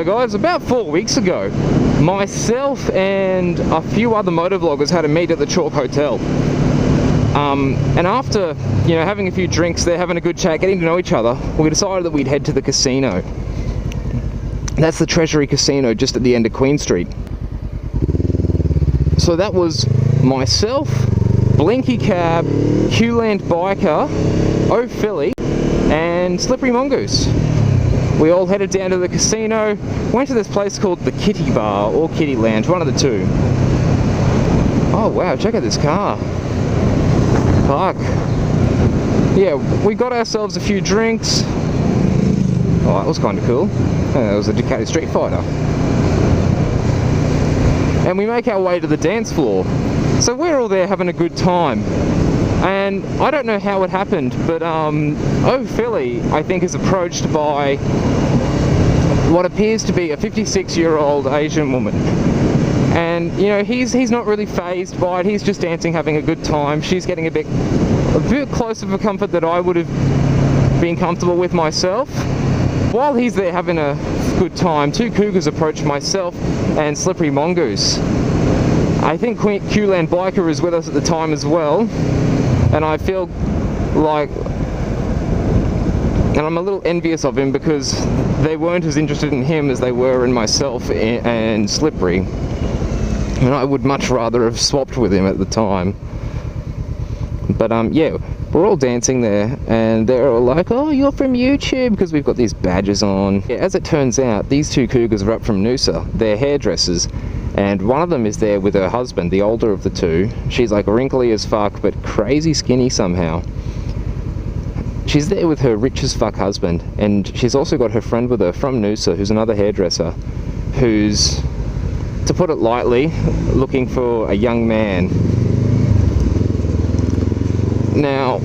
guys, about 4 weeks ago, myself and a few other motovloggers had a meet at the Chalk Hotel. And after, you know, having a few drinks there, having a good chat, getting to know each other, we decided that we'd head to the casino. That's the Treasury Casino just at the end of Queen Street. So that was myself, Blinky Cab, Q-Land Biker, O'Philly, and Slippery Mongoose. We all headed down to the casino, went to this place called the Kitty Bar, or Kitty Lounge, one of the two. Oh wow, check out this car. Fuck. Yeah, we got ourselves a few drinks. Oh, that was kind of cool. That was a Ducati Street Fighter. And we make our way to the dance floor. So we're all there having a good time. And I don't know how it happened, but O'Philly, I think, is approached by what appears to be a 56-year-old Asian woman. And, you know, he's not really fazed by it. He's just dancing, having a good time. She's getting a bit closer for comfort that I would have been comfortable with myself. While he's there having a good time, two cougars approach myself and Slippery Mongoose. I think Q-Land Biker is with us at the time as well, and I feel like, and I'm a little envious of him because they weren't as interested in him as they were in myself and Slippery, and I would much rather have swapped with him at the time. But yeah, we're all dancing there, and they're all like, oh, you're from YouTube, because we've got these badges on. Yeah, as it turns out, these two cougars are up from Noosa. They're hairdressers, and one of them is there with her husband, the older of the two. She's like wrinkly as fuck, but crazy skinny somehow. She's there with her rich as fuck husband, and she's also got her friend with her from Noosa, who's another hairdresser, who's, to put it lightly, looking for a young man. Now,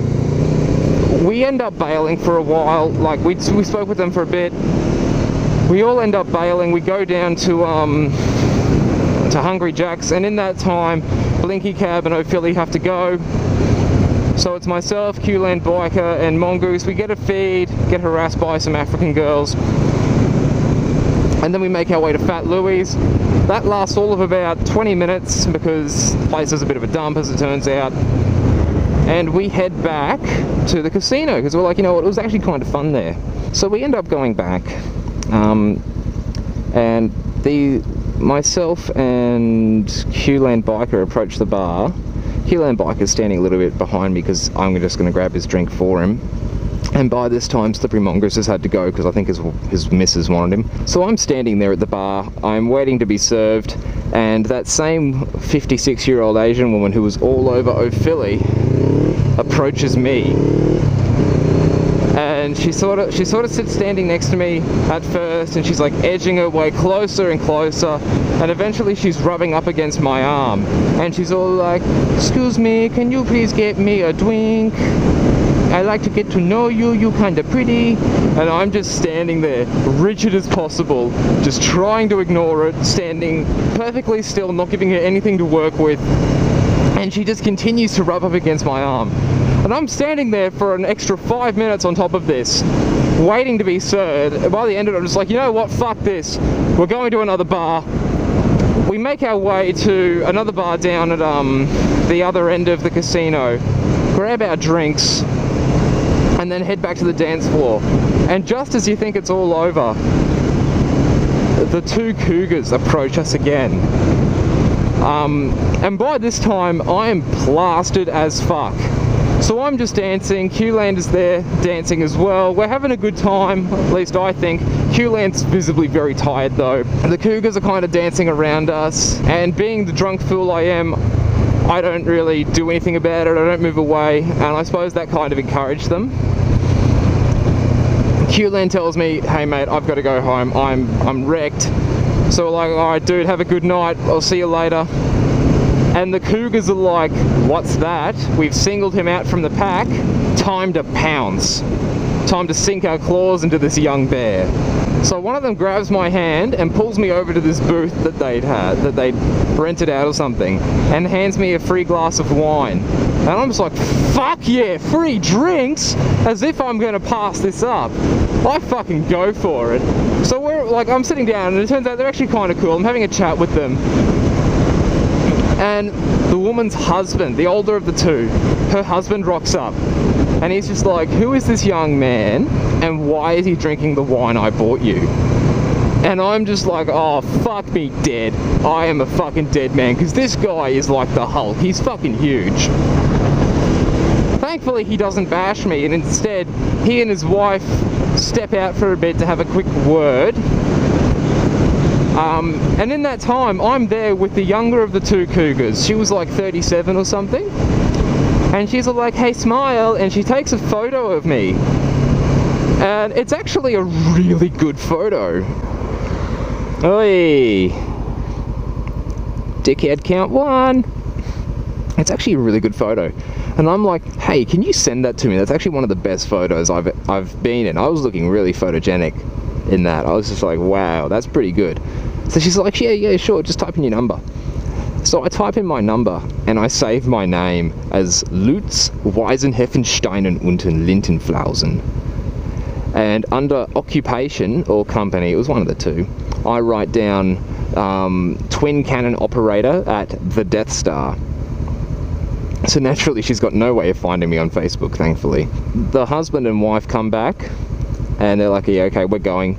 we end up bailing for a while. Like, we spoke with them for a bit. We all end up bailing. We go down to Hungry Jack's, and in that time, Blinky Cab and O'Philly have to go. So it's myself, Q-Land Biker, and Mongoose. We get a feed, get harassed by some African girls, and then we make our way to Fat Louie's. That lasts all of about 20 minutes because the place is a bit of a dump, as it turns out. And we head back to the casino because we're like, you know what, it was actually kind of fun there. So we end up going back, and myself and Q-Land Biker approach the bar. Q-Land Biker's standing a little bit behind me because I'm just going to grab his drink for him. And by this time, Slippery Mongoose has had to go because I think his missus wanted him. So I'm standing there at the bar, I'm waiting to be served, and that same 56-year-old Asian woman who was all over O'Philly approaches me. And she sort of sits standing next to me at first, and she's like edging her way closer and closer, and eventually she's rubbing up against my arm, and she's all like, excuse me, can you please get me a drink? I like to get to know you, you kinda pretty. And I'm just standing there, rigid as possible, just trying to ignore it, standing perfectly still, not giving her anything to work with. And she just continues to rub up against my arm. And I'm standing there for an extra 5 minutes on top of this, waiting to be served. And by the end of it, I'm just like, you know what, fuck this. We're going to another bar. We make our way to another bar down at the other end of the casino, grab our drinks, and then head back to the dance floor. And just as you think it's all over, the two cougars approach us again. And by this time, I am plastered as fuck. So I'm just dancing, Q-Land is there dancing as well. We're having a good time, at least I think. Q-Land's visibly very tired though. The cougars are kind of dancing around us, and being the drunk fool I am, I don't really do anything about it, I don't move away, and I suppose that kind of encouraged them. Q-Land tells me, hey mate, I've got to go home, I'm wrecked. So we're like, alright dude, have a good night, I'll see you later. And the cougars are like, what's that? We've singled him out from the pack, time to pounce. Time to sink our claws into this young bear. So one of them grabs my hand and pulls me over to this booth that they'd rented out or something, and hands me a free glass of wine. And I'm just like, fuck yeah, free drinks? As if I'm going to pass this up. I fucking go for it. So we're like, I'm sitting down and it turns out they're actually kind of cool. I'm having a chat with them. And the woman's husband, the older of the two, her husband rocks up. And he's just like, who is this young man? And why is he drinking the wine I bought you? And I'm just like, oh, fuck me dead. I am a fucking dead man, because this guy is like the Hulk. He's fucking huge. Thankfully, he doesn't bash me, and instead, he and his wife step out for a bit to have a quick word. And in that time, I'm there with the younger of the two cougars. She was like 37 or something. And she's all like, hey, smile, and she takes a photo of me. And it's actually a really good photo. Oi! Dickhead count 1. It's actually a really good photo. And I'm like, hey, can you send that to me? That's actually one of the best photos I've been in. I was looking really photogenic in that. I was just like, wow, that's pretty good. So she's like, yeah, sure, just type in your number. So I type in my number and I save my name as Lutz Weisenheffensteinen unten Lindenflausen. And under occupation or company, it was one of the two, I write down twin cannon operator at the Death Star. So naturally she's got no way of finding me on Facebook, thankfully. The husband and wife come back and they're like, yeah, okay, we're going.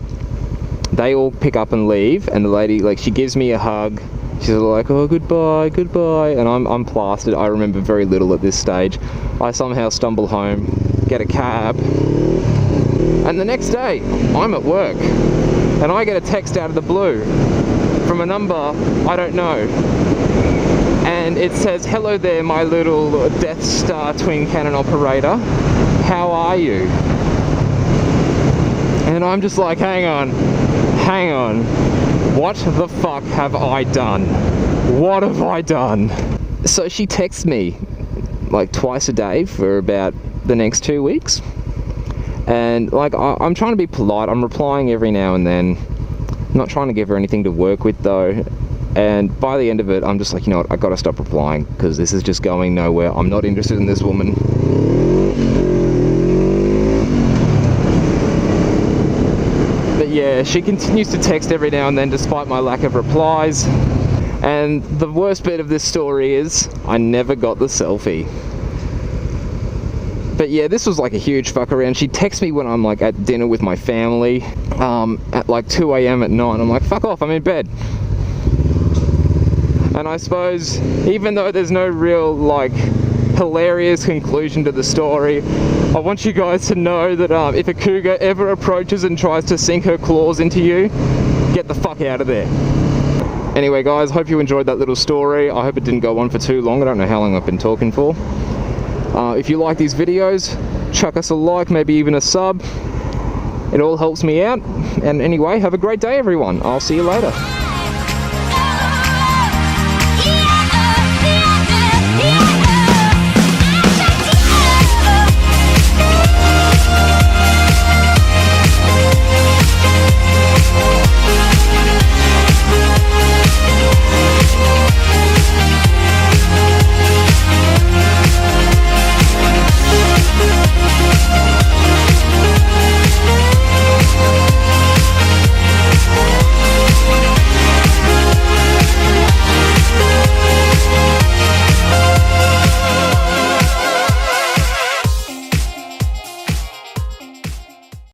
They all pick up and leave, and the lady, like, she gives me a hug. She's like, oh, goodbye, and I'm plastered. I remember very little at this stage. I somehow stumble home, get a cab, and the next day, I'm at work, and I get a text out of the blue from a number I don't know. And it says, hello there, my little Death Star twin cannon operator. How are you? And I'm just like, hang on. What the fuck have I done? What have I done? So she texts me like twice a day for about the next 2 weeks. And like, I'm trying to be polite. I'm replying every now and then. I'm not trying to give her anything to work with though. And by the end of it, I'm just like, you know what, I gotta stop replying, because this is just going nowhere. I'm not interested in this woman. But yeah, she continues to text every now and then despite my lack of replies. And the worst bit of this story is, I never got the selfie. But yeah, this was like a huge fuck around. She texts me when I'm like at dinner with my family, at like 2 AM at night. I'm like, fuck off, I'm in bed. And I suppose, even though there's no real like hilarious conclusion to the story, I want you guys to know that if a cougar ever approaches and tries to sink her claws into you, get the fuck out of there. Anyway guys, hope you enjoyed that little story. I hope it didn't go on for too long. I don't know how long I've been talking for. If you like these videos, chuck us a like, maybe even a sub. It all helps me out. And anyway, have a great day everyone. I'll see you later.